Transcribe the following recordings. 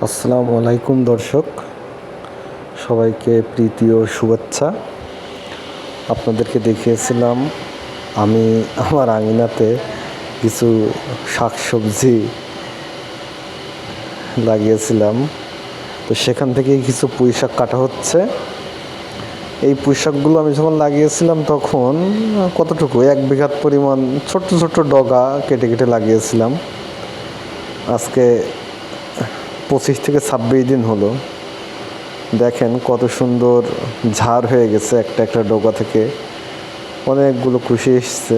আসসালামু আলাইকুম দর্শক, সবাইকে প্রীতি ও শুভেচ্ছা। আপনাদেরকে দেখিয়েছিলাম আমি আমার আঙিনাতে কিছু শাকসবজি লাগিয়েছিলাম, তো সেখান থেকেই কিছু পুঁই শাক কাটা হচ্ছে। এই পুঁই শাকগুলো আমি যখন লাগিয়েছিলাম তখন কতটুকু 1 বিঘা পরিমাণ ছোট্ট ছোট্ট ডগা কেটে কেটে লাগিয়েছিলাম। আজকে 25 থেকে 26 দিন হলো, দেখেন কত সুন্দর ঝাড় হয়ে গেছে একটা একটা ডগা থেকে, অনেকগুলো কুশি এসছে।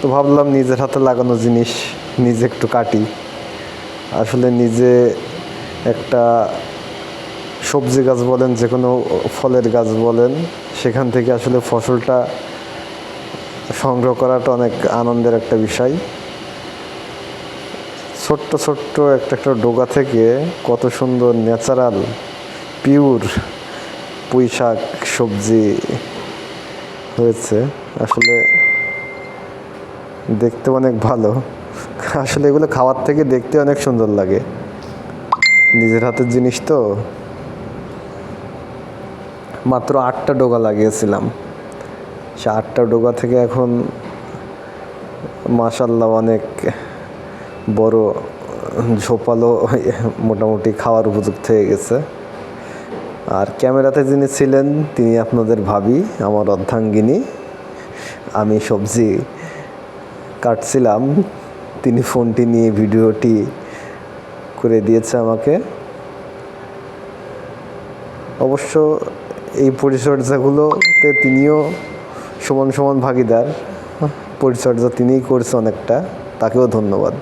তো ভাবলাম নিজের হাতে লাগানো জিনিস নিজে একটু কাটি। আসলে নিজে একটা সবজি গাছ বলেন, যে কোনো ফলের গাছ বলেন, সেখান থেকে আসলে ফসলটা সংগ্রহ করাটা অনেক আনন্দের একটা বিষয়। ছোট্ট ছোট্ট একটা একটা ডগা থেকে কত সুন্দর ন্যাচারাল পিওর পুঁই শাক সবজি হয়েছে। আসলে দেখতে অনেক ভালো, আসলে এগুলো খাওয়ার থেকে দেখতে অনেক সুন্দর লাগে, নিজের হাতের জিনিস তো। মাত্র 8টা ডগা লাগিয়েছিলাম, সে 8টা ডগা থেকে এখন মাশাআল্লাহ অনেক বড় ঝোপালো, মোটামুটি খাওয়ার উপযুক্ত হয়ে গেছে। আর ক্যামেরাতে যিনি ছিলেন তিনি আপনাদের ভাবি, আমার অর্ধাঙ্গিনী। আমি সবজি কাটছিলাম, তিনি ফোনটি নিয়ে ভিডিওটি করে দিয়েছে আমাকে। অবশ্য এই পরিচর্যাগুলোতে তিনিও সমান সমান ভাগিদার, পরিচর্যা তিনিই করছে অনেকটা, তাকেও ধন্যবাদ।